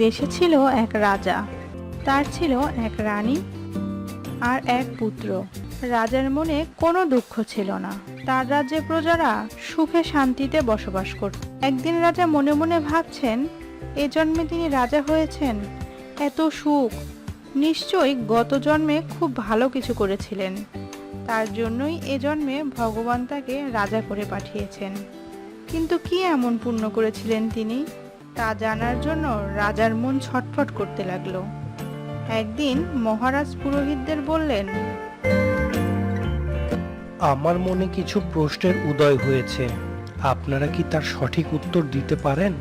দেশে ছিল এক রাজা, তার ছিল এক রানী আর এক পুত্র। রাজার মনে কোনো দুঃখ ছিল না, তার রাজ্যে প্রজারা সুখে শান্তিতে বসবাস করত। একদিন রাজা মনে মনে ভাবছেন, এ জন্মে তিনি রাজা হয়েছেন, এত সুখ, নিশ্চয়ই গত জন্মে খুব ভালো কিছু করেছিলেন, তার জন্যই এ জন্মে ভগবান তাকে রাজা করে পাঠিয়েছেন। কিন্তু কি এমন পুণ্য করেছিলেন তিনি, তা জানার জন্য রাজার মন ছটফট করতে লাগলো। একদিন মহারাজ পুরোহিতদের বললেন, আমার মনে কিছু প্রশ্নের উদয় হয়েছে, আপনারা কি তার সঠিক উত্তর দিতে পারেন?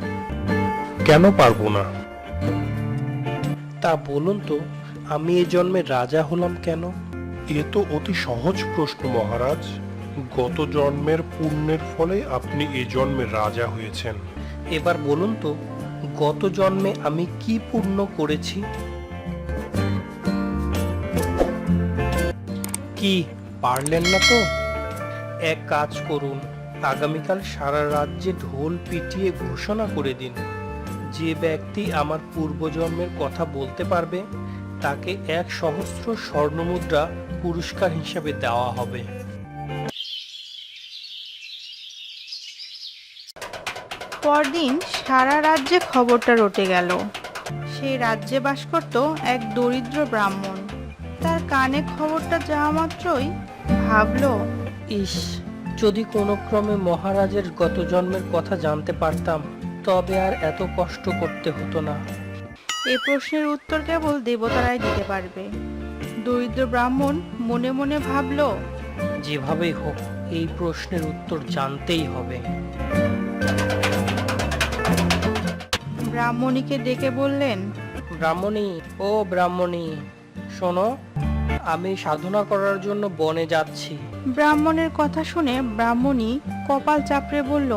কেন পারবো না? তা বলুন তো, আমি এই জন্মে রাজা হলাম কেন? এ তো অতি সহজ প্রশ্ন মহারাজ। গত জন্মের পুণ্যের ফলে আপনি এ জন্মে রাজা হয়েছেন। এবার বলুন তো, গত জন্মে আমি কি পুণ্য করেছি? কি পারলেন না তো? এক কাজ করুন, আগামীকাল সারা রাজ্যে ঢোল পিটিয়ে ঘোষণা করে দিন, যে ব্যক্তি আমার পূর্বজন্মের কথা বলতে পারবে তাকে 1,000,000 স্বর্ণমুদ্রা পুরস্কার হিসেবে দেওয়া হবে। পরদিন সারা রাজ্যে খবরটা রটে গেল। সেই রাজ্যে বাস করত এক দরিদ্র ব্রাহ্মণ। তার কানে খবরটা যাওয়া মাত্রই ভাবলো, ইস, যদি কোনো ক্রমে মহারাজের গত জন্মের কথা জানতে পারতাম, তবে আর এত কষ্ট করতে হতো না। এই প্রশ্নের উত্তর কেবল দেবতারাই দিতে পারবে। দরিদ্র ব্রাহ্মণ মনে মনে ভাবলো, যেভাবেই হোক এই প্রশ্নের উত্তর জানতেই হবে। ব্রাহ্মণীকে ডেকে বললেন, ব্রাহ্মণী, ও ব্রাহ্মণী, শোনো, আমি সাধনা করার জন্য বনে যাচ্ছি। ব্রাহ্মণের কথা শুনে ব্রাহ্মণী কপাল চাপড়ে বলল,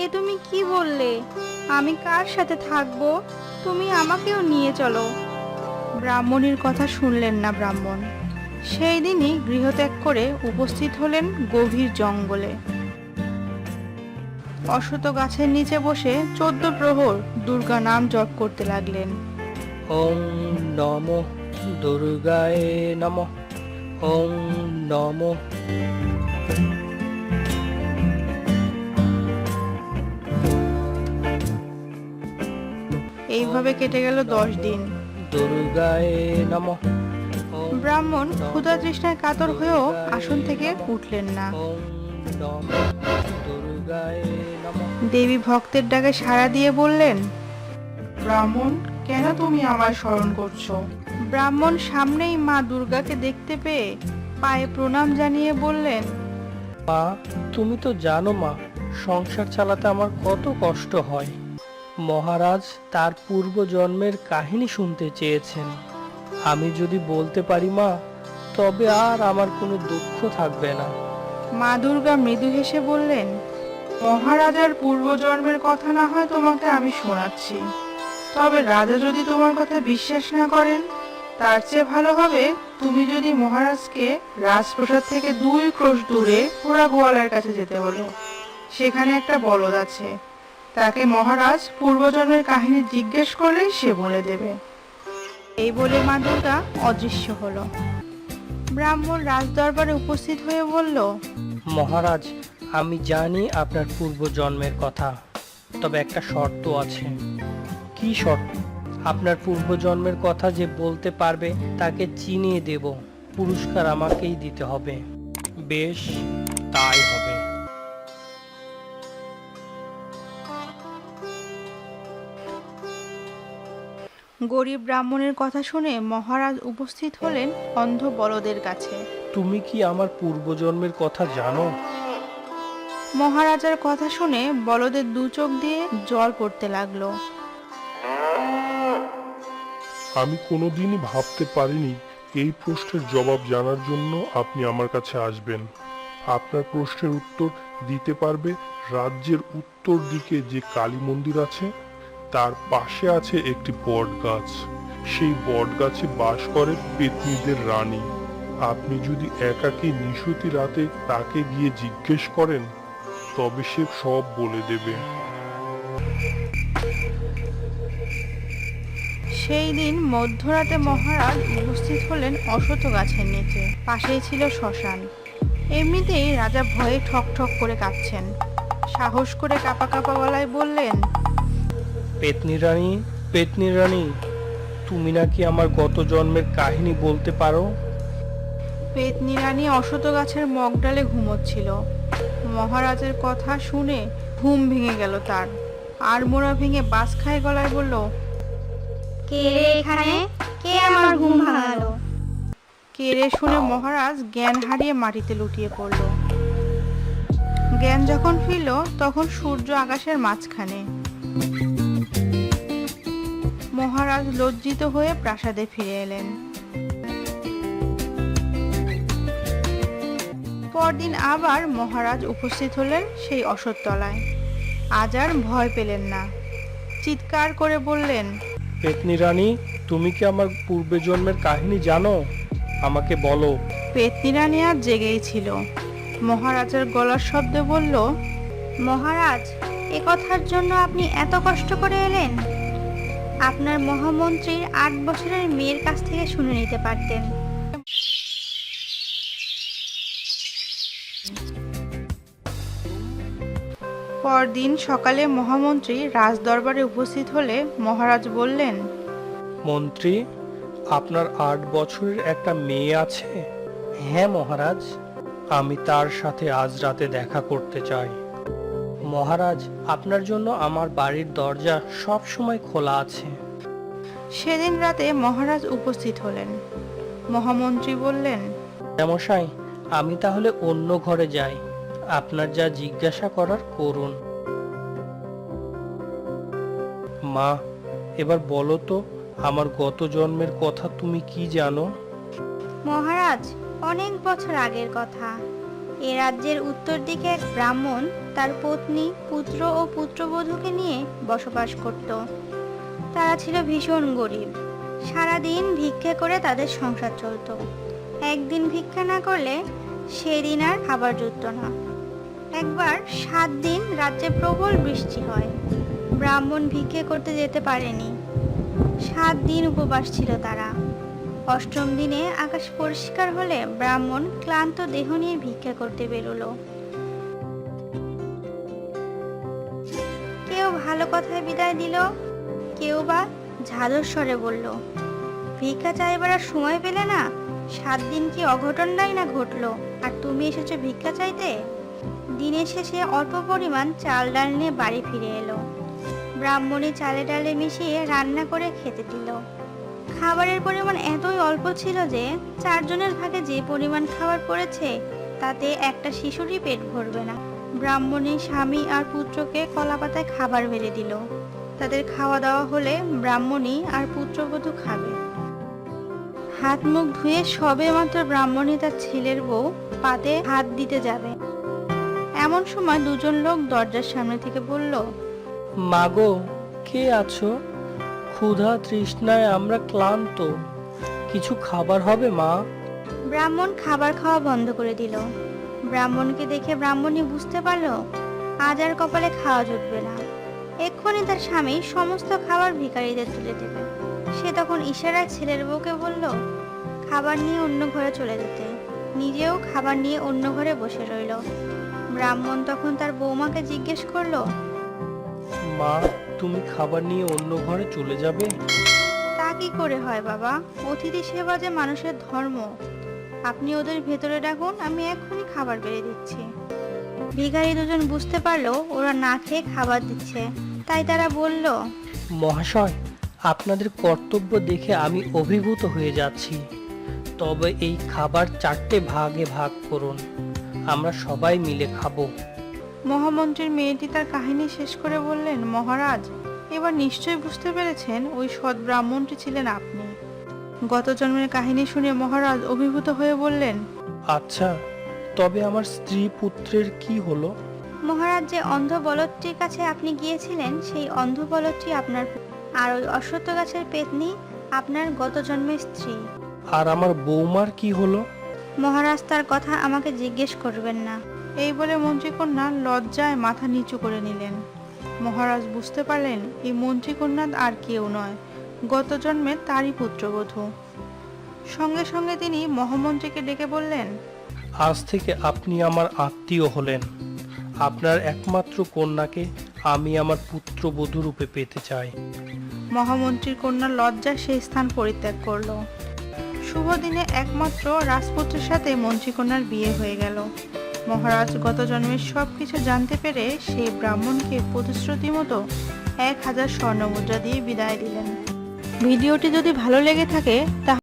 এ তুমি কি বললে? আমি কার সাথে থাকবো? তুমি আমাকেও নিয়ে চলো। ব্রাহ্মণীর কথা শুনলেন না ব্রাহ্মণ। সেই দিনই গৃহত্যাগ করে উপস্থিত হলেন গভীর জঙ্গলে। অশ্বত্থ গাছের নিচে বসে 14 প্রহর দুর্গা নাম জপ করতে লাগলেন। ওং নমো দুর্গায় নমঃ, ওং নমো। এইভাবে কেটে গেল 10 দিন। দুর্গায় নমঃ। ব্রাহ্মণ ক্ষুধা তৃষ্ণায় কাতর হয়েও আসন থেকে উঠলেন না। ওং নমো দুর্গায় নমঃ। দেবী ভক্তের ডাকে সাড়া দিয়ে বললেন, ব্রাহ্মণ, কেন তুমি আমায় স্মরণ করছো? ব্রাহ্মণ সামনেই মা দুর্গাকে দেখতে পেয়ে পায়ে প্রণাম জানিয়ে বললেন, মা, তুমি তো জানো মা, সংসার চালাতে আমার কত কষ্ট হয়। মহারাজ তার পূর্ব জন্মের কাহিনী শুনতে চেয়েছেন। আমি যদি বলতে পারি মা, তবে আর আমার কোনো দুঃখ থাকবে না। মা দুর্গা মৃদু হেসে বললেন, মহারাজার পূর্বজন্মের কথা না হয় তোমাকে আমি শোনাচ্ছি, তবে রাজা যদি তোমার কথা বিশ্বাস না করেন, তার চেয়ে ভালো হবে তুমি যদি মহারাজকে রাজপ্রাসাদ থেকে 2 ক্রোশ দূরে পোড়া গোয়ালের কাছে যেতে বলো। সেখানে একটা বলদ আছে, তাকে মহারাজ পূর্বজন্মের কাহিনী জিজ্ঞেস করলেই সে বলে দেবে। এই বলে মা দুর্গা অদৃশ্য হলো। ব্রাহ্মণ রাজদরবারে উপস্থিত হয়ে বলল, মহারাজ, আমি জানি আপনার পূর্ব জন্মের কথা, তবে একটা শর্ত আছে। কি শর্ত? আপনার পূর্ব জন্মের কথা যে বলতে পারবে তাকে চিনিয়ে দেব, পুরস্কার আমাকেই দিতে হবে। বেশ, তাই হবে। গরিব ব্রাহ্মণের কথা শুনে মহারাজ উপস্থিত হলেন অন্ধ বলদের কাছে। তুমি কি আমার পূর্বজন্মের কথা জানো? মহারাজার কথা শুনে বলদের 2 চোখ দিয়ে জল পড়তে লাগলো। আমি কোনোদিনই ভাবতে পারিনি এই প্রশ্নের জবাব জানার জন্য আপনি আমার কাছে আসবেন। আপনার প্রশ্নের উত্তর দিতে পারবে রাজ্যের উত্তর দিকে যে কালী মন্দির আছে, তার পাশে আছে একটি বট গাছ। সেই বট গাছে বাস করে পেতনিদের রানী। আপনি যদি একাকী নিশুতি রাতে তাকে গিয়ে জিজ্ঞেস করেন, তবে সে সব বলে দেবে। সেই দিন মধ্যরাতে মহারাজ উপস্থিত হলেন অশ্বত্থ গাছের নিচে। পাশেই ছিল শ্মশান। এমনিতেই রাজা ভয়ে ঠক ঠক করে কাঁপছেন। সাহস করে কাঁপা কাঁপা গলায় বললেন, পেতনি রানী, তুমি নাকি আমার গত জন্মের কাহিনী বলতে পারো? পেতনি রানী অশ্বত্থ গাছের মগডালে ঘুমোচ্ছিল। মহারাজের কথা শুনে ঘুম ভেঙে গেল তার। আর মোড়া ভেঙে বাস খায় গলায় বলল, কে রে এখানে? কে আমার ঘুম ভাঙালো? কেড়ে শুনে মহারাজ জ্ঞান হারিয়ে মাটিতে লুটিয়ে পড়ল। জ্ঞান যখন ফিরল তখন সূর্য আকাশের মাঝখানে। মহারাজ লজ্জিত হয়ে প্রাসাদে ফিরে এলেন। পরদিন আবার মহারাজ উপস্থিত হলেন সেই অশ্বত্থতলায়। আজ আর ভয় পেলেন না। চিৎকার করে বললেন, পেতনি রানী, তুমি কি আমার পূর্বে জন্মের কাহিনী জানো? আমাকে বলো। পেতনি রানী আর জেগেই ছিল। মহারাজের গলার শব্দে বলল, মহারাজ, এ কথার জন্য আপনি এত কষ্ট করে এলেন? আপনার মহামন্ত্রীর 8 বছরের মেয়ের কাছ থেকে শুনে নিতে পারতেন। পরদিন সকালে মহামন্ত্রী রাজদরবারে উপস্থিত হলে মহারাজ বললেন, মন্ত্রী, আপনার 8 বছরের একটা মেয়ে আছে? হ্যাঁ মহারাজ, আমি তার সাথে আজ রাতে দেখা করতে চাই। মহারাজ, আপনার জন্য আমার বাড়ির দরজা সব সময় খোলা আছে। সেদিন রাতে মহারাজ উপস্থিত হলেন। মহামন্ত্রী বললেন, মশাই, আমি তাহলে অন্য ঘরে যাই। আপনার যা জিজ্ঞাসা করার করুন। মা, এবার বলো তো, আমার গত জন্মের কথা তুমি কি জানো? মহারাজ, অনেক বছর আগের কথা। এ রাজ্যের উত্তর দিকে এক ব্রাহ্মণ তার পত্নী, পুত্র ও পুত্রবধূকে নিয়ে বসবাস করত। তারা ছিল ভীষণ গরিব। সারাদিন ভিক্ষে করে তাদের সংসার চলত। একদিন ভিক্ষা না করলে সেদিন আর খাবার জুটত না। একবার 7 দিন রাজ্যে প্রবল বৃষ্টি হয়। ব্রাহ্মণ ভিক্ষে করতে যেতে পারেনি। 7 দিন উপবাস ছিল তারা। 8ম দিনে আকাশ পরিষ্কার হলে ব্রাহ্মণ ক্লান্ত দেহ নিয়ে ভিক্ষা করতে বেরোলো। কেউ ভালো কথায় বিদায় দিল, কেউ বা ঝাঁঝর স্বরে বলল, ভিক্ষা চাইবার আর সময় পেলে না? 7 দিন কি অঘটনটাই না ঘটলো, আর তুমি এসেছো ভিক্ষা চাইতে? দিনের শেষে অল্প পরিমাণ চাল ডাল নিয়ে বাড়ি ফিরে এলো। ব্রাহ্মণী চালে ডালে মিশিয়ে রান্না করে খেতে দিল। খাবারের পরিমাণ এতই অল্প ছিল যে 4 জনের ভাগে যে পরিমাণ খাবার পড়েছে তাতে একটা শিশুরই পেট ভরবে না। ব্রাহ্মণী স্বামী আর পুত্রকে কলা পাতায় খাবার বেড়ে দিল। তাদের খাওয়া দাওয়া হলে ব্রাহ্মণী আর পুত্রবধূ খাবে। হাত মুখ ধুয়ে সবে মাত্র ব্রাহ্মণী তার ছেলের বউ পাতে হাত দিতে যাবে, এমন সময় 2 জন লোক দরজার সামনে থেকে বলল, মাগো, কে আছো? ক্ষুধা তৃষ্ণায় আমরা ক্লান্ত, কিছু খাবার হবে মা? ব্রাহ্মণ খাবার খাওয়া বন্ধ করে দিল। ব্রাহ্মণকে দেখে ব্রাহ্মণী বুঝতে পারল আজ আর কপালে খাওয়া জুটবে না। এক্ষুনি তার স্বামী সমস্ত খাবার ভিখারিদের তুলে দেবে। সে তখন ইশারায় ছেলের বউকে বলল খাবার নিয়ে অন্য ঘরে চলে যেতে। নিজেও খাবার নিয়ে অন্য ঘরে বসে রইল। ব্রাহ্মণ তখন তার বৌমাকে জিজ্ঞেস করলো, মা, তুমি খাবার নিয়ে অন্য ঘরে চলে যাবে? তা কি করে হয় বাবা? অতিথি সেবা যে মানুষের ধর্ম। আপনি ওদের ভেতরে ডাকুন, আমি এক্ষুনি খাবার বেড়ে দিচ্ছি। ভিখারি 2 জন বুঝতে পারলো ওরা না খেয়ে খাবার দিচ্ছে, তাই তারা বলল, মহাশয়, আপনাদের কর্তব্য দেখে আমি অভিভূত হয়ে যাচ্ছি। তবে এই খাবার 4টে ভাগে ভাগ করুন, আমরা সবাই মিলে খাবো। মহামন্ত্রীর মেয়েটি তার কাহিনী শেষ করে বললেন, মহারাজ, এবার নিশ্চয়ই বুঝতে পেরেছেন ওই সৎ ব্রাহ্মণটি ছিলেন আপনি। গত জন্মের কাহিনী শুনে মহারাজ অভিভূত হয়ে বললেন, আচ্ছা, তবে আমার স্ত্রী পুত্রের কি হলো? মহারাজ, যে অন্ধ বলদটির কাছে আপনি গিয়েছিলেন সেই অন্ধ বলদটি আপনার, আর ওই অশ্বত্থ গাছের পেতনি আপনার গত জন্মের স্ত্রী। আর আমার বৌমার কি হলো? মহারাজ, তার কথা আমাকে জিজ্ঞেস করবেন না। এই বলে মন্ত্রীকন্যা লজ্জায় মাথা নিচু করে নিলেন। মহারাজ বুঝতে পারলেন এই মন্ত্রীকন্যা আর কেউ নয়, গত জন্মে তারই পুত্রবধূ। সঙ্গে সঙ্গে তিনি মহামন্ত্রীকে ডেকে বললেন, আজ থেকে আপনি আমার আত্মীয় হলেন। আপনার একমাত্র কন্যাকে আমি আমার পুত্রবধূ রূপে পেতে চাই। মহামন্ত্রীর কন্যা লজ্জা সেই স্থান পরিত্যাগ করলো। শুভ দিনে একমাত্র রাজপুত্রের সাথে মন্ত্রীকন্যার বিয়ে হয়ে গেল। মহারাজ গত জন্মের সবকিছু জানতে পেরে সেই ব্রাহ্মণকে প্রতিশ্রুতি মতো 1000 স্বর্ণমুদ্রা দিয়ে বিদায় দিলেন। ভিডিওটি যদি ভালো লেগে থাকে তাহলে